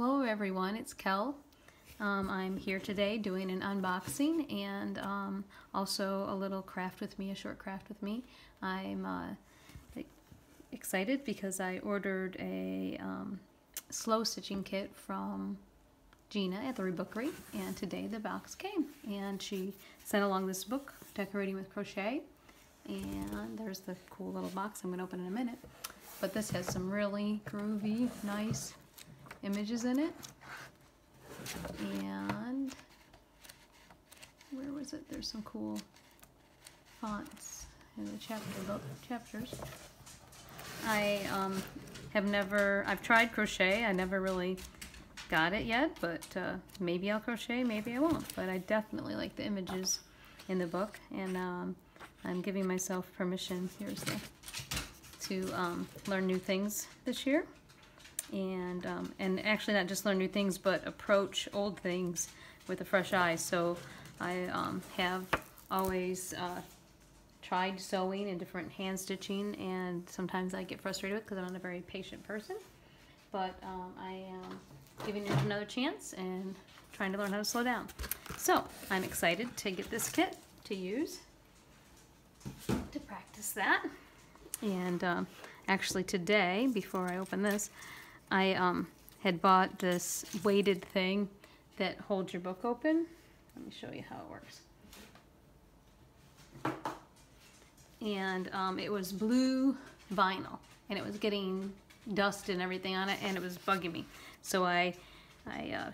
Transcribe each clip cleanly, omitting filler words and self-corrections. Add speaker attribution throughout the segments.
Speaker 1: Hello everyone, it's Kel. I'm here today doing an unboxing and also a little craft with me, a short craft with me. I'm excited because I ordered a slow stitching kit from Gina at the Rebookery, and today the box came and she sent along this book, Decorating with Crochet, and there's the cool little box I'm going to open in a minute. But this has some really groovy, nice images in it. And where was it? There's some cool fonts in the chapters. I've tried crochet. I never really got it yet, but maybe I'll crochet, maybe I won't. But I definitely like the images in the book, and I'm giving myself permission, to learn new things this year. And actually not just learn new things, but approach old things with a fresh eye. So I have always tried sewing and different hand stitching, and sometimes I get frustrated with it because I'm not a very patient person. But I am giving it another chance and trying to learn how to slow down. So I'm excited to get this kit to use to practice that. And actually today, before I open this, I had bought this weighted thing that holds your book open. Let me show you how it works. And it was blue vinyl, and it was getting dust and everything on it, and it was bugging me. So I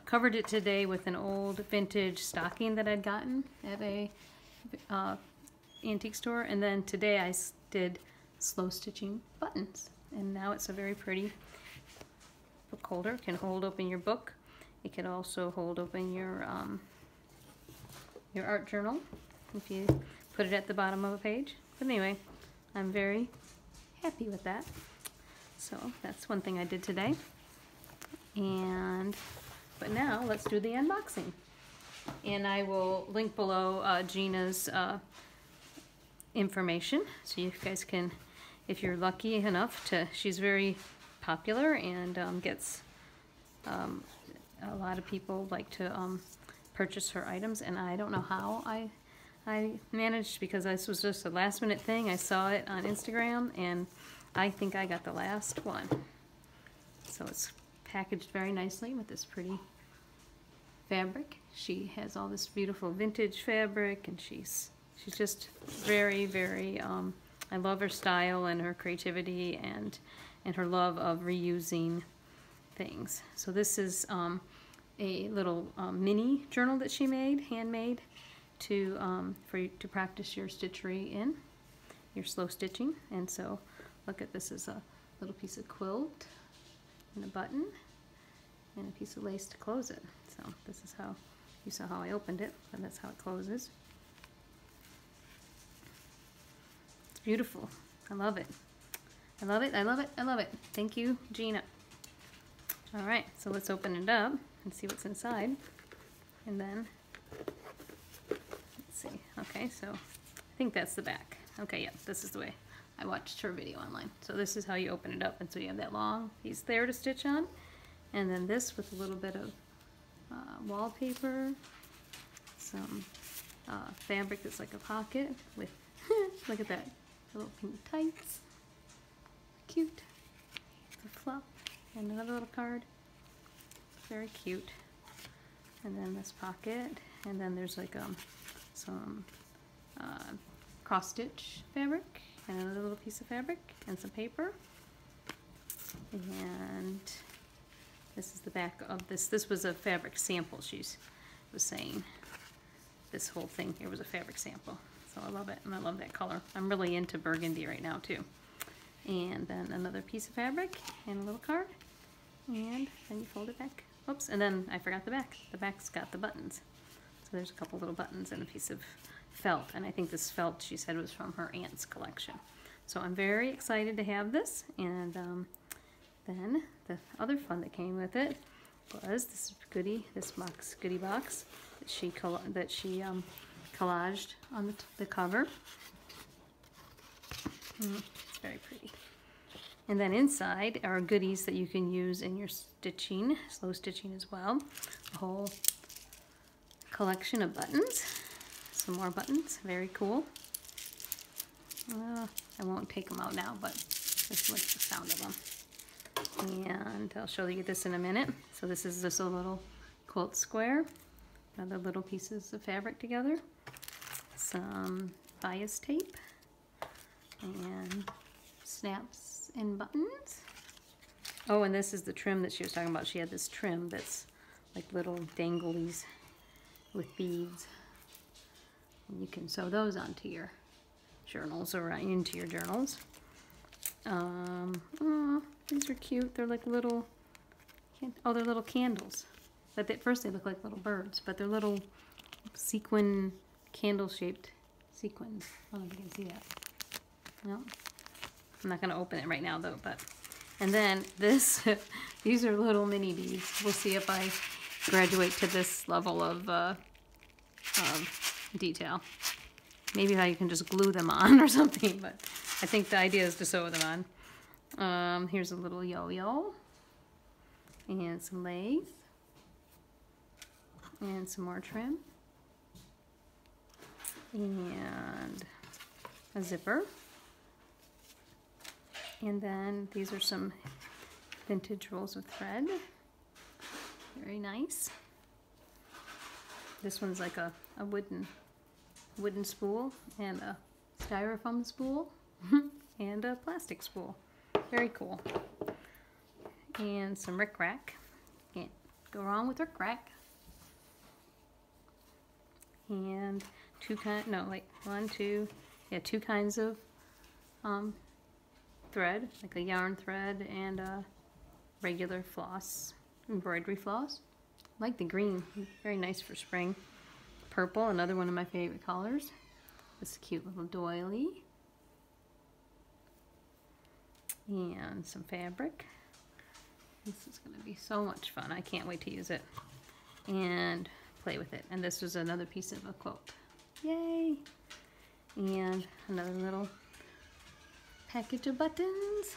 Speaker 1: covered it today with an old vintage stocking that I'd gotten at a antique store, and then today I did slow stitching buttons, and now it's a very pretty book holder. It can hold open your book. It can also hold open your art journal if you put it at the bottom of a page. But anyway, I'm very happy with that. So that's one thing I did today. But now let's do the unboxing. And I will link below Gina's information, so you guys can, if you're lucky enough to, she's very popular and gets a lot of people like to purchase her items, and I don't know how I managed, because this was just a last minute thing. I saw it on Instagram and I think I got the last one. So it's packaged very nicely with this pretty fabric. She has all this beautiful vintage fabric, and she's just very, very I love her style and her creativity and her love of reusing things. So this is a little mini journal that she made, handmade, for you to practice your stitchery in, your slow stitching. And so look at this, is a little piece of quilt and a button and a piece of lace to close it. So this is how, you saw how I opened it, and that's how it closes. It's beautiful. I love it. I love it, I love it, I love it. Thank you, Gina. Alright, so let's open it up and see what's inside. And then, let's see. Okay, so I think that's the back. Okay, yeah, this is the way. I watched her video online. So this is how you open it up. And so you have that long piece there to stitch on. And then this with a little bit of wallpaper. Some fabric that's like a pocket with, look at that, little pink tights. Cute. The fluff. And another little card. Very cute. And then this pocket. And then there's like some cross stitch fabric. And another little piece of fabric. And some paper. And this is the back of this. This was a fabric sample, she was saying. This whole thing here was a fabric sample. So I love it, and I love that color. I'm really into burgundy right now too. And then another piece of fabric and a little card. And then you fold it back. Oops, and then I forgot the back. The back's got the buttons. So there's a couple little buttons and a piece of felt. And I think this felt, she said, was from her aunt's collection. So I'm very excited to have this. And then the other fun that came with it was this goodie box that she collaged on the cover. It's very pretty. And then inside are goodies that you can use in your stitching, slow stitching as well. A whole collection of buttons. Some more buttons, very cool. I won't take them out now, but just like the sound of them. And I'll show you this in a minute. So this is just a little quilt square. Other little pieces of fabric together. Some bias tape. And snaps and buttons. Oh, and this is the trim that she was talking about. She had this trim that's like little danglies with beads. And you can sew those onto your journals or into your journals. Oh, these are cute. They're like little, they're little candles. But at first they look like little birds, but they're little sequin, candle-shaped sequins. I don't know if you can see that. No. I'm not going to open it right now though, but, and then this, these are little mini beads. We'll see if I graduate to this level of detail. Maybe I can just glue them on or something, but I think the idea is to sew them on. Here's a little yo-yo and some legs and some more trim and a zipper. And then these are some vintage rolls of thread. Very nice. This one's like a wooden spool and a styrofoam spool and a plastic spool. Very cool. And some rickrack. Can't go wrong with rickrack. And two kinds of thread, like a yarn thread and a regular floss, embroidery floss. I like the green, very nice for spring. Purple, another one of my favorite colors. This cute little doily. And some fabric. This is going to be so much fun. I can't wait to use it and play with it. And this was another piece of a quilt. Yay! And another little package of buttons.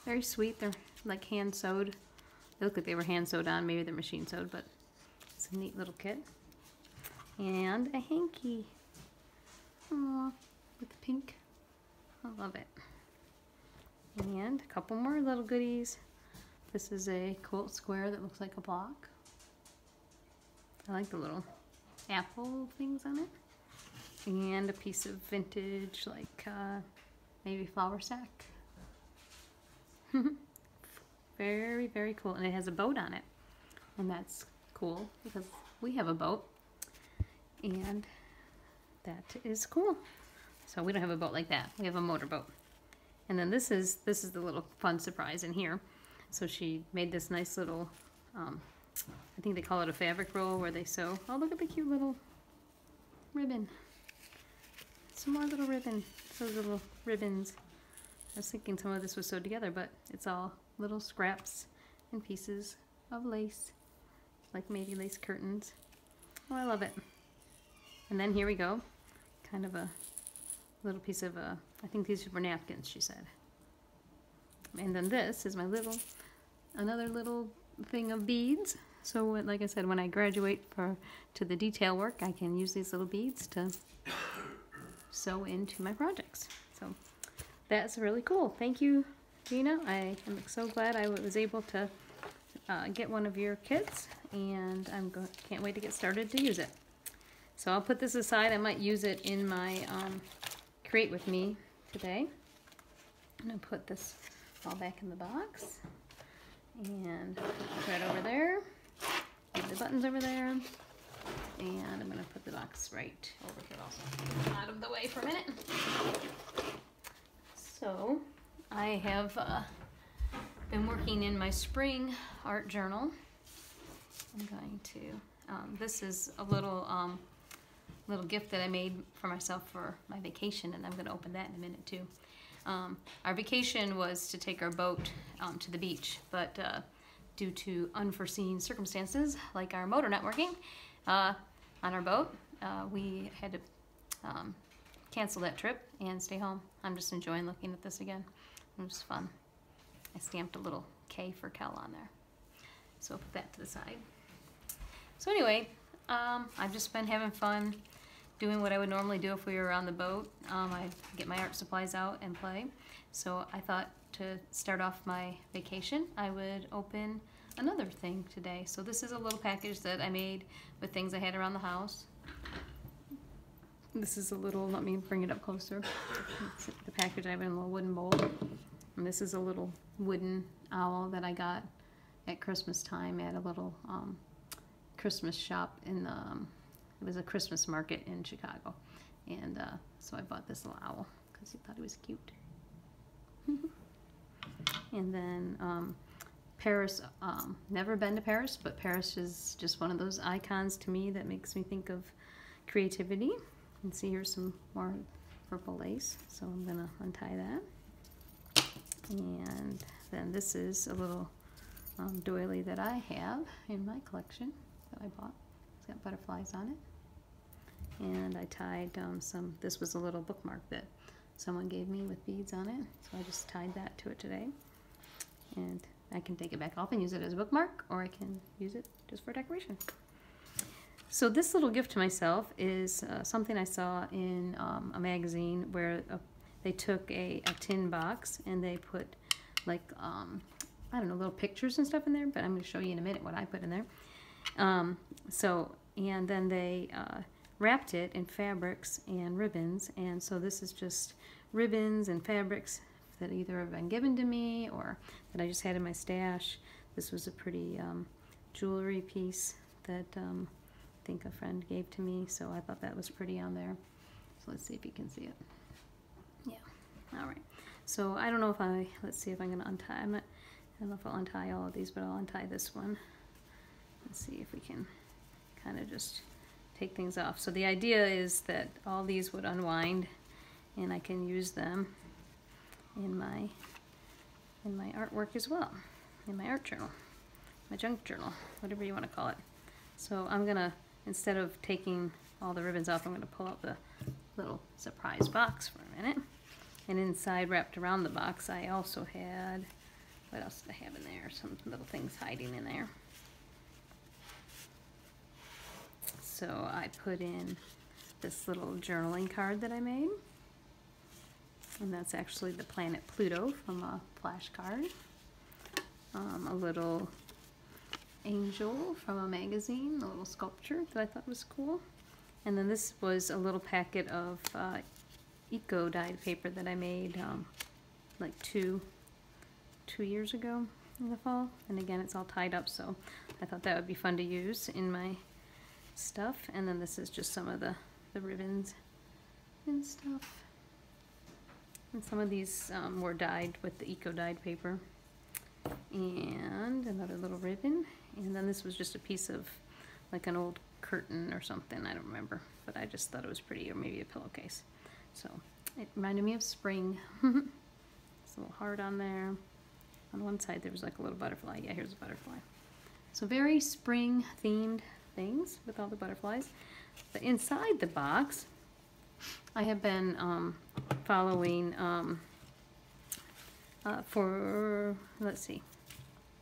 Speaker 1: Very sweet. They're like hand sewed. They look like they were hand sewed on. Maybe they're machine sewed, but it's a neat little kit. And a hanky. Aww, with the pink. I love it. And a couple more little goodies. This is a quilt square that looks like a block. I like the little apple things on it. And a piece of vintage, like maybe flour sack. Very, very cool. And it has a boat on it. And that's cool because we have a boat. And that is cool. So we don't have a boat like that. We have a motorboat. And then this is the little fun surprise in here. So she made this nice little, I think they call it a fabric roll where they sew. Oh, look at the cute little ribbon. Some more little ribbon. Those little ribbons. I was thinking some of this was sewed together, but it's all little scraps and pieces of lace. Like maybe lace curtains. Oh, I love it. And then here we go. Kind of a little piece of I think these were napkins, she said. And then this is my another little thing of beads. So like I said, when I graduate to the detail work, I can use these little beads to sew into my projects. So that's really cool. Thank you, Gina. I am so glad I was able to get one of your kits, and can't wait to get started to use it. So I'll put this aside. I might use it in my Create With Me today. I'm going to put this all back in the box. And thread over there. Leave the buttons over there. And I'm going to put the box right over here also. Out of the way for a minute. So I have been working in my spring art journal. I'm going to, this is a little gift that I made for myself for my vacation, and I'm going to open that in a minute too. Our vacation was to take our boat to the beach, but due to unforeseen circumstances, like our motor not working on our boat, we had to cancel that trip and stay home. I'm just enjoying looking at this again. It was fun. I stamped a little K for Kel on there. So I'll put that to the side. So anyway, I've just been having fun doing what I would normally do if we were on the boat. I get my art supplies out and play. So I thought to start off my vacation, I would open another thing today. So this is a little package that I made with things I had around the house. This is a little, let me bring it up closer. It's the package I have in a little wooden bowl. And this is a little wooden owl that I got at Christmas time at a little Christmas shop in it was a Christmas market in Chicago. And so I bought this little owl because he thought he was cute. And then Paris, never been to Paris, but Paris is just one of those icons to me that makes me think of creativity. And see, here's some more purple lace, so I'm gonna untie that. And then this is a little doily that I have in my collection that I bought. It's got butterflies on it. And I tied this was a little bookmark that someone gave me with beads on it, so I just tied that to it today. And I can take it back off and use it as a bookmark, or I can use it just for decoration. So this little gift to myself is something I saw in a magazine where they took a tin box and they put like, I don't know, little pictures and stuff in there, but I'm going to show you in a minute what I put in there. And then they wrapped it in fabrics and ribbons, and so this is just ribbons and fabrics that either have been given to me or that I just had in my stash. This was a pretty jewelry piece that I think a friend gave to me, so I thought that was pretty on there. So let's see if you can see it. Yeah, all right. So I don't know if let's see if I'm gonna untie, I don't know if I'll untie all of these, but I'll untie this one. Let's see if we can kind of just take things off. So the idea is that all these would unwind and I can use them in my artwork as well, in my art journal, my junk journal, whatever you want to call it. So I'm gonna, instead of taking all the ribbons off, I'm gonna pull out the little surprise box for a minute. And inside, wrapped around the box, I also had, what else did I have in there? Some little things hiding in there. So I put in this little journaling card that I made. And that's actually the planet Pluto from a flashcard. A little angel from a magazine, a little sculpture that I thought was cool. And then this was a little packet of eco dyed paper that I made like two years ago in the fall. And again, it's all tied up, so I thought that would be fun to use in my stuff. And then this is just some of the ribbons and stuff. And some of these were dyed with the eco dyed paper. And another little ribbon. And then this was just a piece of like an old curtain or something, I don't remember, but I just thought it was pretty, or maybe a pillowcase. So it reminded me of spring. It's a little heart on there. On one side there was like a little butterfly. Yeah, here's a butterfly. So very spring themed things with all the butterflies. But inside the box, I have been following for, let's see,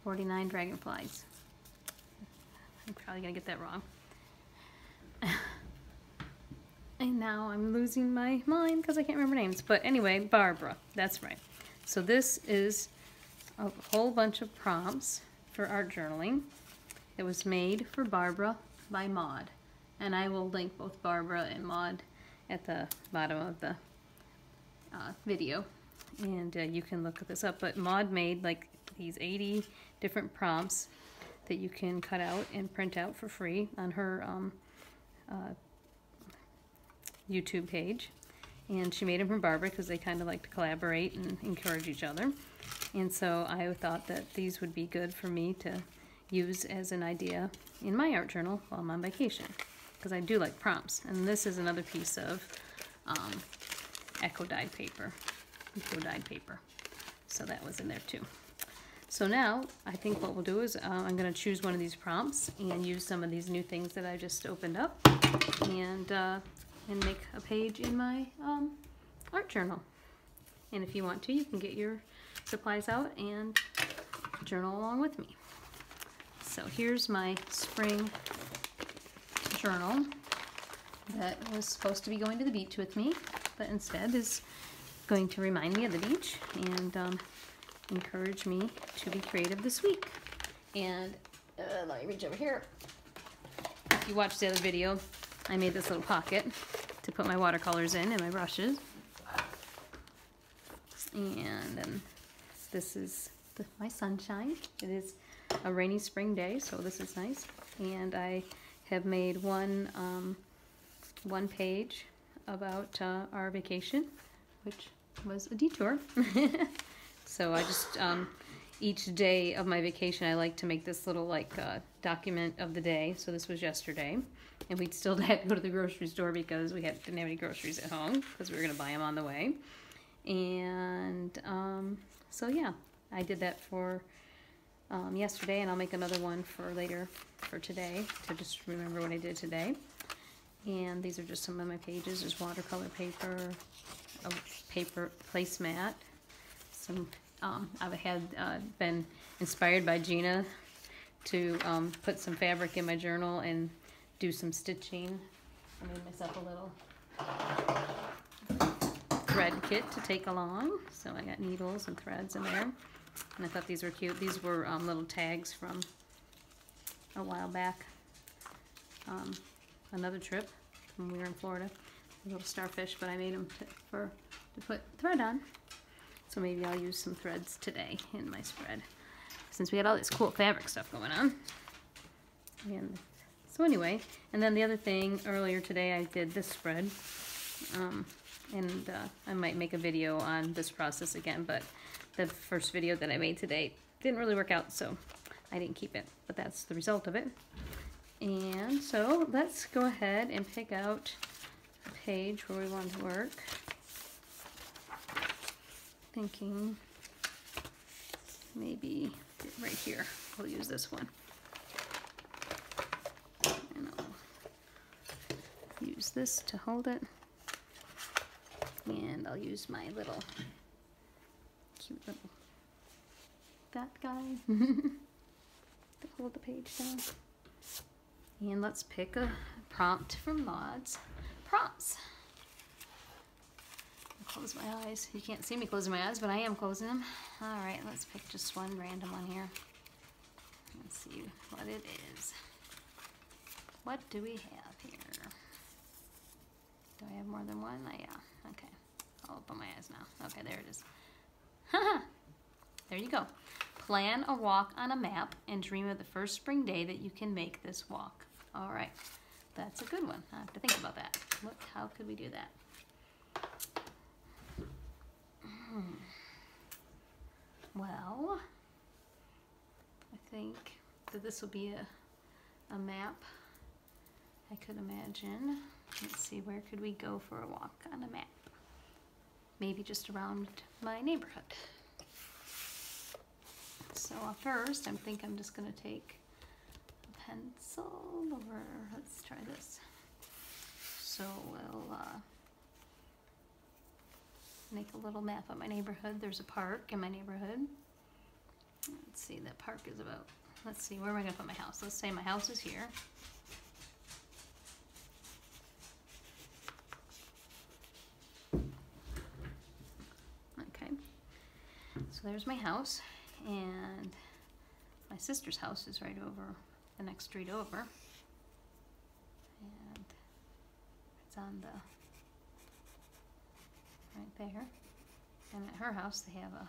Speaker 1: 49 dragonflies. I'm probably gonna get that wrong. And now I'm losing my mind because I can't remember names. But anyway, Barbara, that's right. So this is a whole bunch of prompts for art journaling. It was made for Barbara by Maud. And I will link both Barbara and Maud at the bottom of the video. And you can look this up. But Maud made like these 80 different prompts that you can cut out and print out for free on her YouTube page. And she made them for Barbara because they kind of like to collaborate and encourage each other. And so I thought that these would be good for me to use as an idea in my art journal while I'm on vacation, because I do like prompts. And this is another piece of eco-dyed paper. So that was in there too. So now I think what we'll do is I'm going to choose one of these prompts and use some of these new things that I just opened up and make a page in my art journal. And if you want to, you can get your supplies out and journal along with me. So here's my spring journal that was supposed to be going to the beach with me, but instead is going to remind me of the beach and encourage me to be creative this week. And let me reach over here. If you watched the other video, I made this little pocket to put my watercolors in and my brushes. And then this is my sunshine. It is a rainy spring day, so this is nice. And I have made one page about our vacation, which was a detour. So I just each day of my vacation, I like to make this little like document of the day. So this was yesterday, and we still had to go to the grocery store because we didn't have any groceries at home because we were going to buy them on the way. And so yeah, I did that for yesterday, and I'll make another one for later for today to just remember what I did today. And these are just some of my pages. There's watercolor paper, a paper placemat. Some I've been inspired by Gina to put some fabric in my journal and do some stitching. I made myself a little thread kit to take along. So I got needles and threads in there. And I thought these were cute. These were little tags from a while back. Another trip when we were in Florida. A little starfish, but I made them to put thread on. So maybe I'll use some threads today in my spread, since we had all this cool fabric stuff going on. And so anyway, and then the other thing, earlier today I did this spread. I might make a video on this process again, but the first video that I made today didn't really work out, so I didn't keep it. But that's the result of it. And so let's go ahead and pick out a page where we want to work. Thinking maybe right here. We'll use this one. And I'll use this to hold it. And I'll use my little cute little fat guy to hold the page down. And let's pick a prompt from Maud's Prompts. Close my eyes. You can't see me closing my eyes, but I am closing them. Alright, let's pick just one random one here. Let's see what it is. What do we have here? Do I have more than one? Yeah. Okay. I'll open my eyes now. Okay, there it is. Haha! There you go. Plan a walk on a map and dream of the first spring day that you can make this walk. Alright. That's a good one. I have to think about that. How could we do that? Well, I think that this will be a map. I could imagine. Let's see, where could we go for a walk on a map? Maybe just around my neighborhood. So first, I think I'm just going to take a pencil, or let's try this. So we'll make a little map of my neighborhood. There's a park in my neighborhood. Let's see, that park is about, let's see, where am I going to put my house? Let's say my house is here. Okay, so there's my house, and my sister's house is right over the next street over. And it's on the right there. And at her house they have a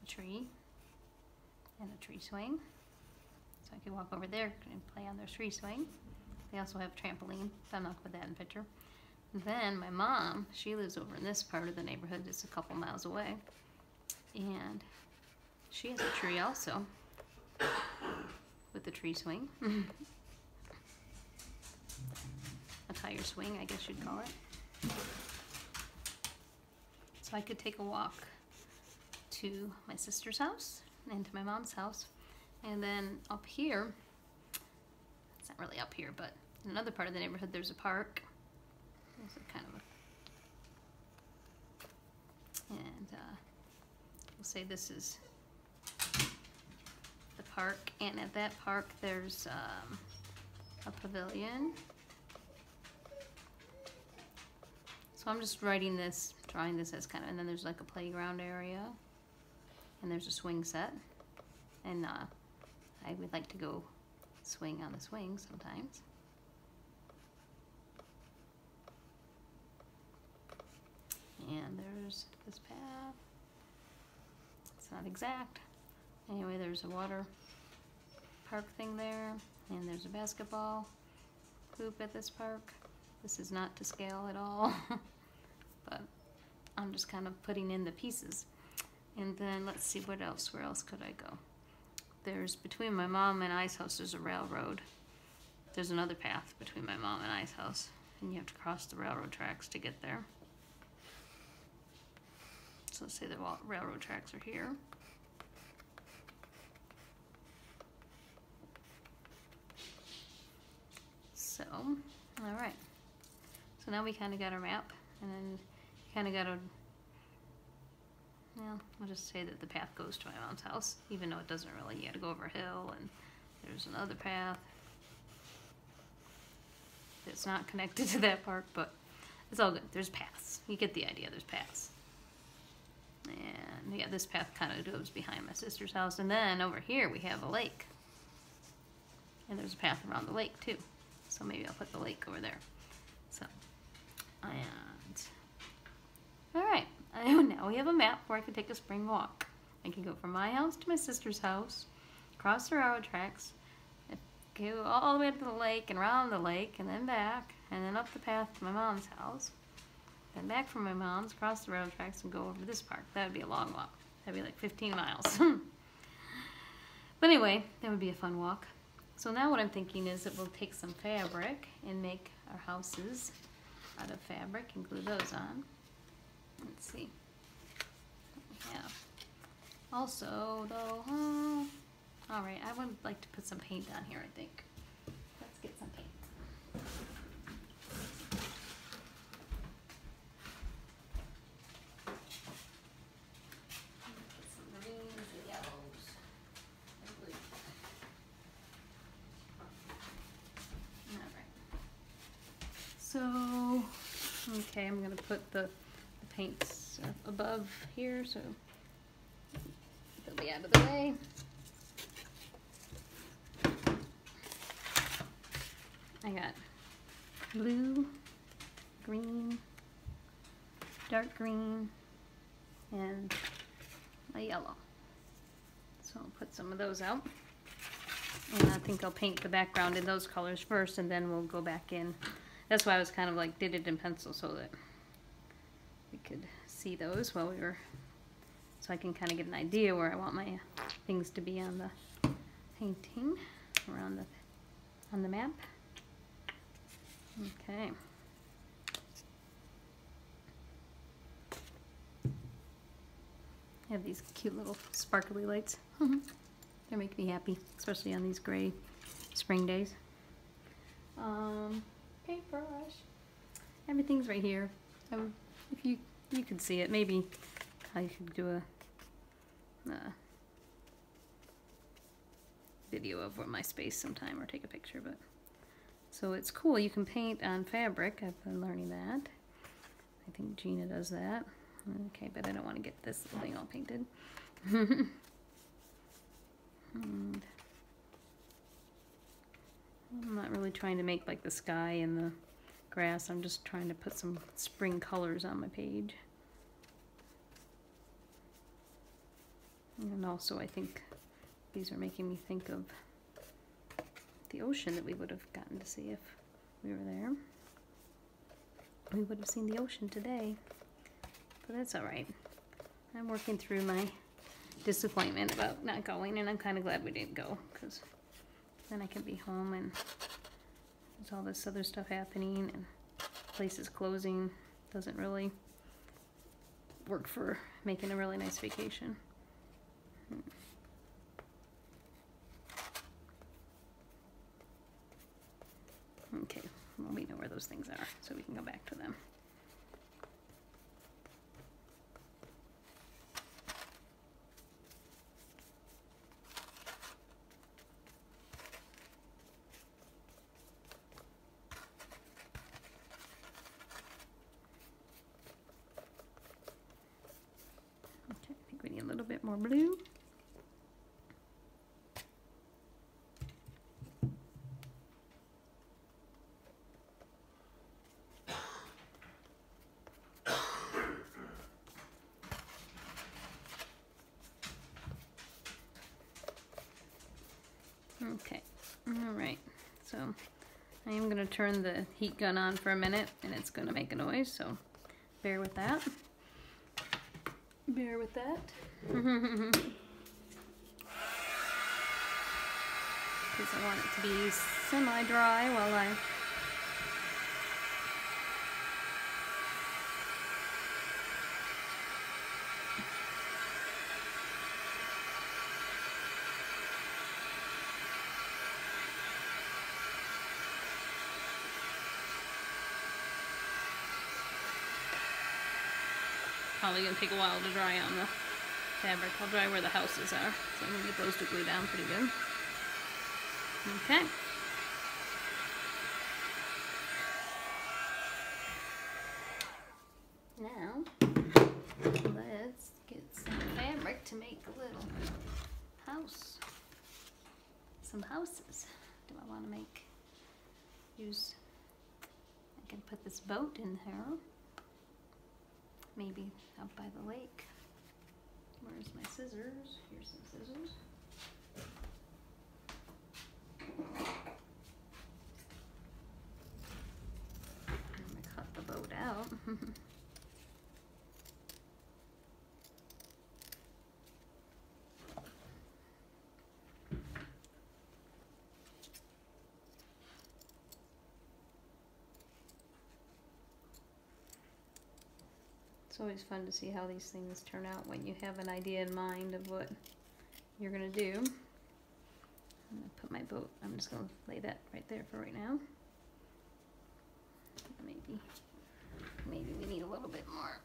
Speaker 1: tree and a tree swing. So I could walk over there and play on their tree swing. They also have a trampoline, but I'm not going to put that in the picture. And then my mom, she lives over in this part of the neighborhood, just a couple miles away. And she has a tree also, with the tree swing. A tire swing, I guess you'd call it. So I could take a walk to my sister's house and to my mom's house. And then up here, it's not really up here, but in another part of the neighborhood, there's a park. There's a kind of a, and we'll say this is the park, and at that park there's a pavilion. So I'm just drawing this as kind of, and then there's like a playground area, and there's a swing set, and I would like to go swing on the swing sometimes. And there's this path. It's not exact. Anyway, there's a water park thing there, and there's a basketball hoop at this park. This is not to scale at all, but I'm just kind of putting in the pieces. And then let's see what else. Where else could I go? There's, between my mom and I's house, there's a railroad. There's another path between my mom and I's house, and you have to cross the railroad tracks to get there. So let's say the railroad tracks are here. So, all right. So now we kind of got our map, and then kind of got a, well, I'll just say that the path goes to my mom's house, even though it doesn't really. You got to go over a hill, and there's another path that's not connected to that park, but it's all good. There's paths. You get the idea. There's paths. And yeah, this path kind of goes behind my sister's house, and then over here we have a lake, and there's a path around the lake too. So maybe I'll put the lake over there. So, and all right. Now we have a map where I can take a spring walk. I can go from my house to my sister's house, cross the railroad tracks, go all the way to the lake and around the lake, and then back, and then up the path to my mom's house, then back from my mom's, across the railroad tracks, and go over to this park. That would be a long walk. That'd be like 15 miles. But anyway, that would be a fun walk. So now what I'm thinking is that we'll take some fabric and make our houses out of fabric and glue those on. Let's see what we have. Also, though, all right, I would like to put some paint on here, I think. Let's get some paint. Put some greens and yellows and blue. All right. So, okay, I'm going to put the paints above here, so they'll be out of the way. I got blue, green, dark green, and a yellow. So I'll put some of those out. And I think I'll paint the background in those colors first, and then we'll go back in. That's why I was kind of like did it in pencil so that we could see those while we were, so I can kind of get an idea where I want my things to be on the painting around on the map. Okay. I have these cute little sparkly lights. They make me happy, especially on these gray spring days. Paintbrush. Everything's right here. If you could see it, maybe I could do a video of my space sometime, or take a picture. But so it's cool. You can paint on fabric. I've been learning that. I think Gina does that. Okay, but I don't want to get this thing all painted. And I'm not really trying to make like the sky and the grass. I'm just trying to put some spring colors on my page. And also I think these are making me think of the ocean that we would have gotten to see if we were there. We would have seen the ocean today, but that's all right. I'm working through my disappointment about not going, and I'm kind of glad we didn't go, because then I can be home and there's all this other stuff happening and places closing. Doesn't really work for making a really nice vacation. Okay, well, we know where those things are, so we can go back to them. little bit more blue. Okay, all right, so I am gonna turn the heat gun on for a minute and it's gonna make a noise, so bear with that. Bear with that. Because I want it to be semi-dry while I probably gonna take a while to dry on the fabric. I'll dry where the houses are, so I'm gonna get those to glue down pretty good. Okay. Now, let's get some fabric to make a little house. Some houses. Do I want to use, I can put this boat in there. Maybe up by the lake. Where's my scissors? Here's some scissors. I'm gonna cut the boat out. It's always fun to see how these things turn out when you have an idea in mind of what you're gonna do. I'm gonna put my boat, I'm just gonna lay that right there for right now. Maybe we need a little bit more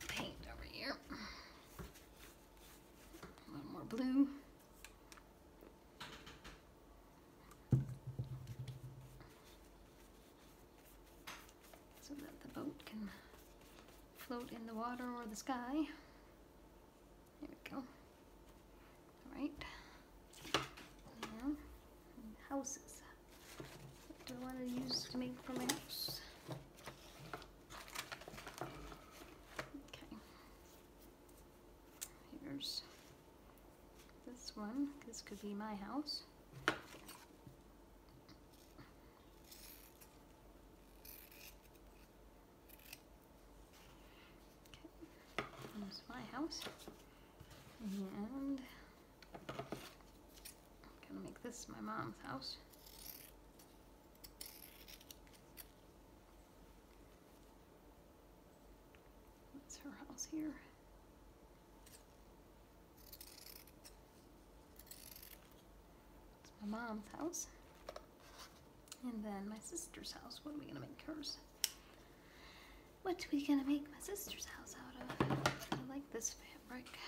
Speaker 1: paint over here. A little more blue. So that the boat can float in the water or the sky. There we go. All right. Now, houses. What do I want to use to make for my house? Okay. Here's this one. This could be my house. Here's my house. And I'm gonna make this my mom's house. That's her house here. It's my mom's house. And then my sister's house. What are we gonna make hers? What are we gonna make my sister's house out of? I like this fabric.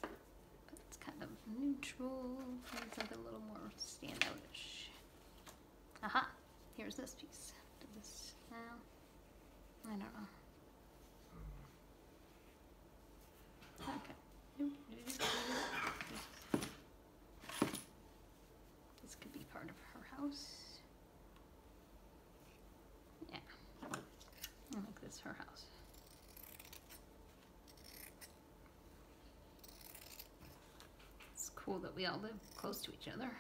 Speaker 1: But it's kind of neutral. Needs something a little more standout-ish. Aha! Here's this piece. Do this now. I don't know. Okay. This could be part of her house. Yeah. I'll make this her house. It's cool that we all live close to each other.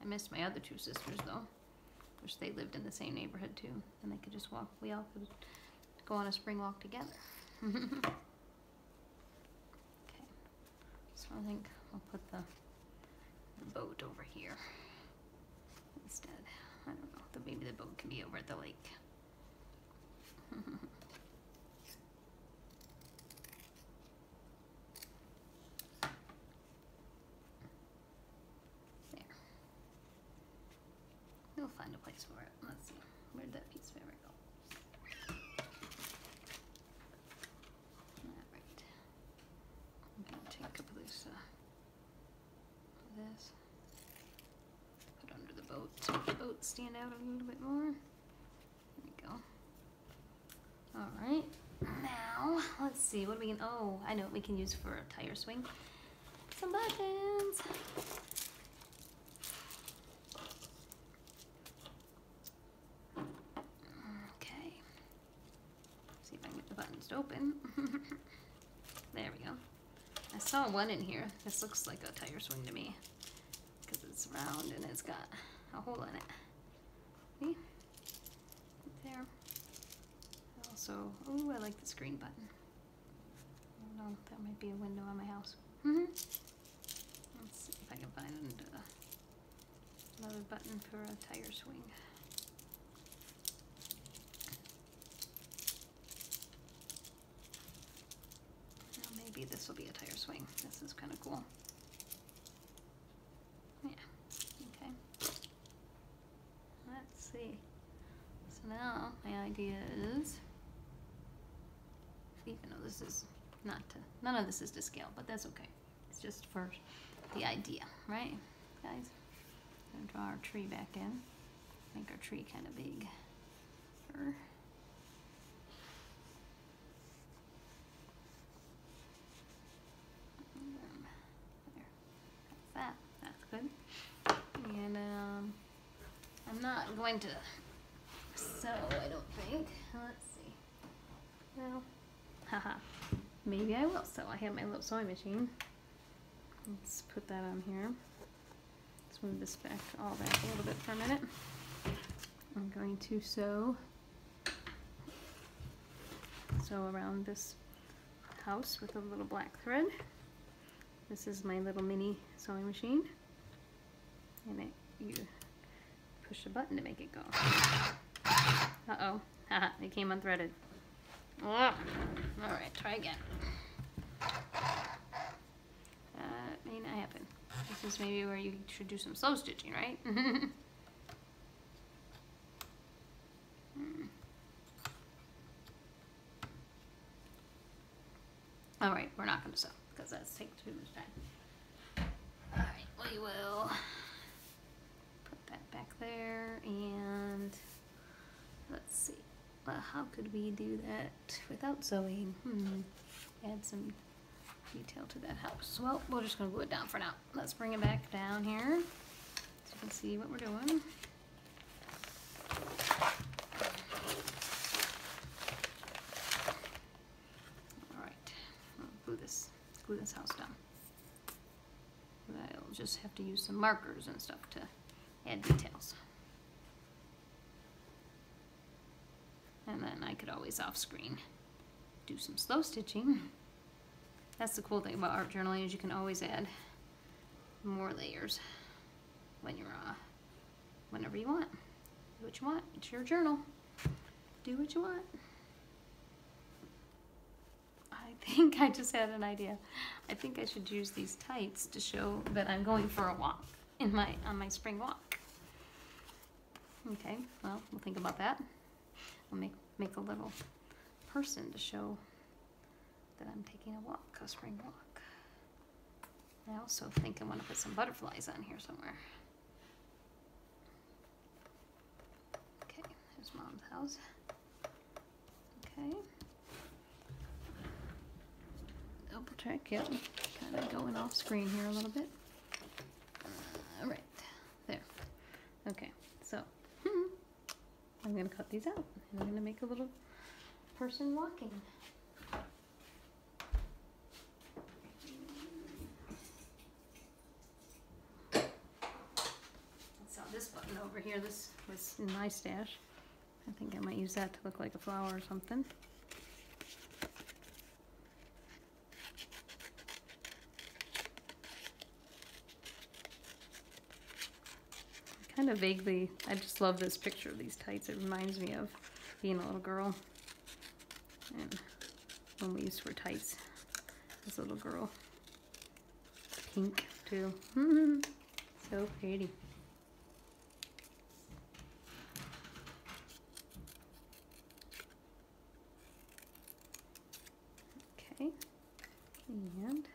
Speaker 1: I missed my other two sisters though. Wish they lived in the same neighborhood too. And they could just walk, we all could go on a spring walk together. Okay. So I think I'll put the boat over here instead. I don't know, maybe the boat can be over at the lake. There. We'll find a place for it. Let's see. Where'd that piece of fabric go? Alright. I'm gonna take a piece of this. Put under the boat so the boat stand out a little bit more. There we go. Alright, Now, let's see, what do we can, oh, I know what we can use for a tire swing. Some buttons. Okay. See if I can get the buttons to open. There we go. I saw one in here. This looks like a tire swing to me because it's round and it's got a hole in it. See? There. Also, ooh, I like this green button. I don't know, that might be a window on my house. Let's see if I can find another button for a tire swing. Well, maybe this will be a tire swing. This is kind of cool. Yeah, okay. Let's see. So now my idea is, even though this is none of this is to scale, but that's okay. It's just for the idea, right, guys? Gonna draw our tree back in. Make our tree kind of big. There. That's that. That's good. And I'm not going to sew, I don't think. Let's see. Well, haha. Maybe I will sew. I have my little sewing machine. Let's put that on here. Let's move this back a little bit for a minute. I'm going to sew around this house with a little black thread. This is my little mini sewing machine. And you push a button to make it go. Uh-oh. Haha, it came unthreaded. Alright, try again. That may not happen. This is maybe where you should do some slow stitching, right? Alright, we're not going to sew because that's taking too much time. Alright, we will put that back there and let's see. Well, how could we do that without sewing? Add some detail to that house. Well, we're just going to glue it down for now. Let's bring it back down here so you can see what we're doing. Alright, I'll glue this house down. I'll just have to use some markers and stuff to add details. And then I could always off screen do some slow stitching. That's the cool thing about art journaling is you can always add more layers when you're whenever you want. Do what you want. It's your journal. Do what you want. I think I just had an idea. I think I should use these tights to show that I'm going for a walk on my spring walk. Okay, well, we'll think about that. I'll make a little person to show that I'm taking a walk, a spring walk. I also think I want to put some butterflies on here somewhere. Okay, there's Mom's house. Okay. Double check, yep. Kind of going off screen here a little bit. All right, there. Okay, so I'm going to cut these out, and I'm going to make a little person walking. So this button over here, this was in my stash. I think I might use that to look like a flower or something. Kind of vaguely, I just love this picture of these tights. It reminds me of being a little girl. And when we used to wear tights as a little girl. Pink, too. So pretty. Okay. And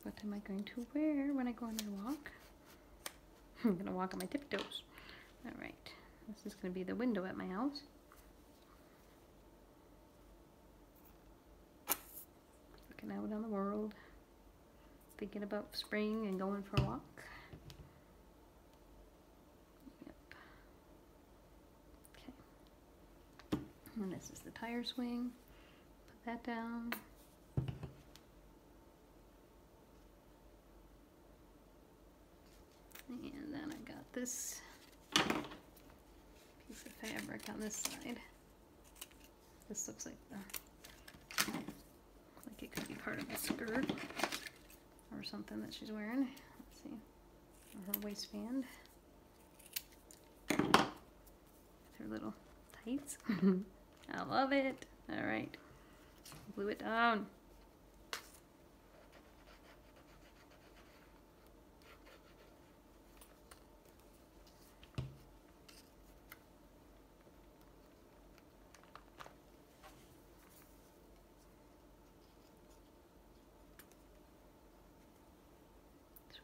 Speaker 1: what am I going to wear when I go on my walk? I'm going to walk on my tiptoes. Alright, this is going to be the window at my house. Looking out on the world. Thinking about spring and going for a walk. Yep. Okay. And this is the tire swing. Put that down. And then I got this piece of fabric on this side. This looks like it could be part of a skirt or something that she's wearing. Let's see. Or her waistband. With her little tights. I love it. Alright. Glue it down.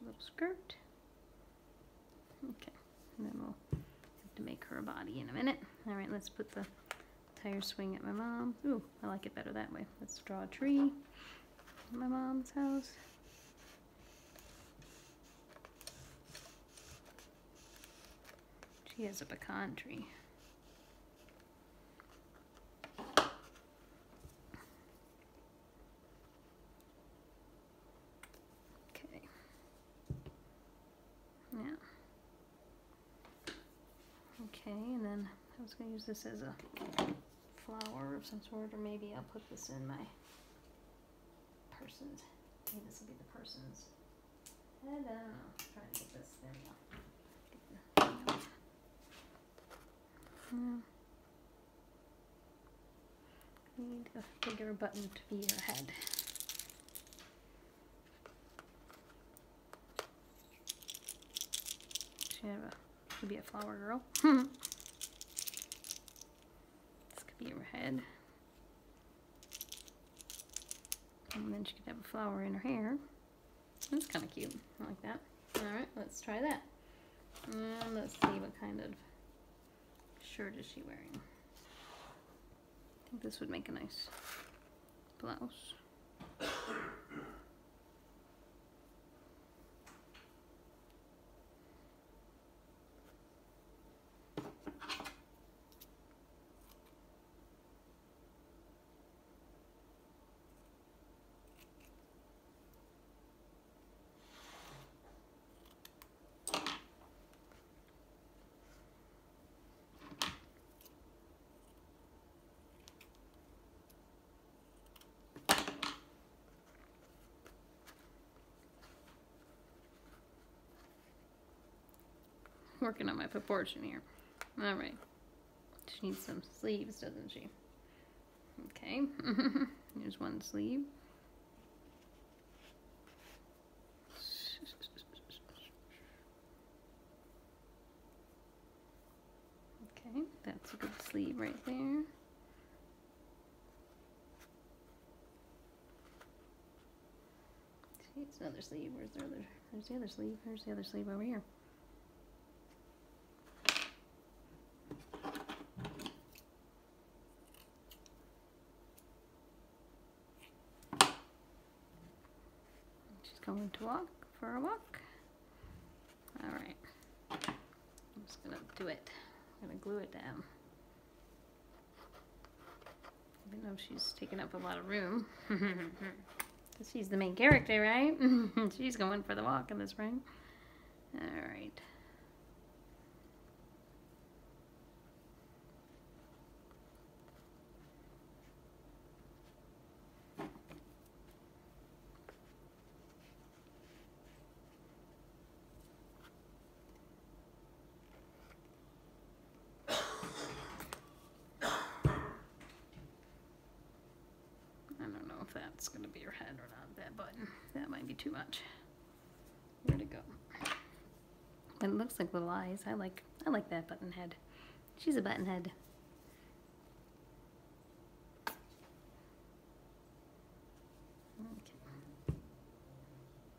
Speaker 1: Little skirt. Okay, and then we'll have to make her a body in a minute. All right, let's put the tire swing at my mom. Ooh, I like it better that way. Let's draw a tree at my mom's house. She has a pecan tree. Okay, and then I was going to use this as a flower of some sort, or maybe I'll put this in my person's. Maybe this will be the person's head. I don't know. Try to get this. There we go. Get the thing out. Need a bigger button to be your head. Should be a flower girl. This could be your head. And then she could have a flower in her hair. That's kind of cute. I like that. Alright, let's try that. And let's see what kind of shirt is she wearing. I think this would make a nice blouse. Working on my proportion here. Alright. She needs some sleeves, doesn't she? Okay. Here's one sleeve. Okay, that's a good sleeve right there. See, it's another sleeve. Where's the other sleeve? Where's the other sleeve over here? Going to walk for a walk. All right, I'm just gonna do it. I'm gonna glue it down. Even though she's taking up a lot of room. She's the main character, right? She's going for the walk in the spring. All right. That's gonna be her head or not. That button, that might be too much. Where'd it go? It looks like little eyes. I like that button head. She's a button head. Okay.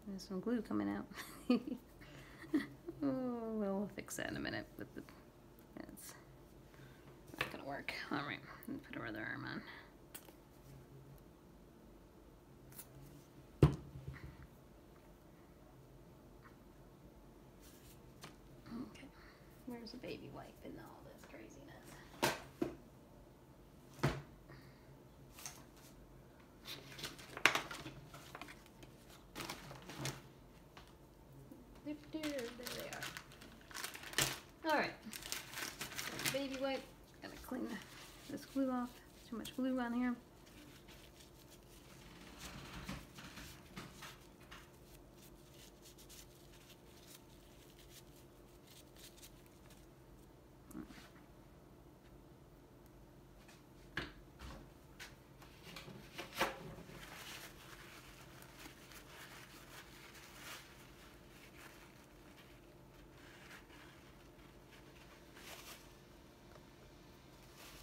Speaker 1: There's some glue coming out. Oh, we'll fix that in a minute. But it's not gonna work. All right, put her other arm on. Where's the baby wipe in all this craziness? There they are. Alright. Baby wipe. Gotta clean this glue off. Too much glue on here.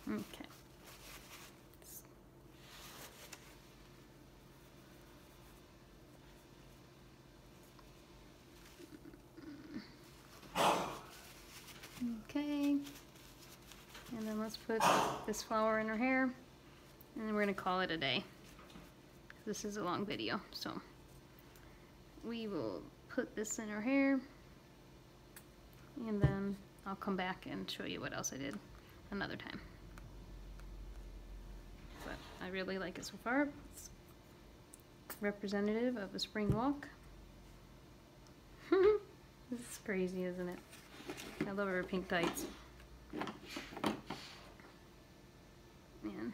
Speaker 1: Okay. Okay. And then let's put this flower in her hair, and then we're gonna call it a day. This is a long video, so we will put this in her hair, and then I'll come back and show you what else I did another time. But I really like it so far. It's representative of a spring walk. This is crazy, isn't it? I love her pink tights. And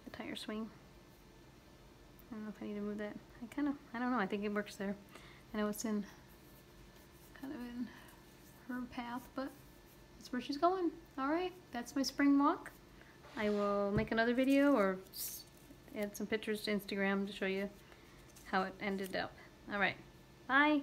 Speaker 1: the tire swing. I don't know if I need to move that. I don't know, I think it works there. I know it's kind of in her path, but that's where she's going. Alright, that's my spring walk. I will make another video or add some pictures to Instagram to show you how it ended up. Alright, bye!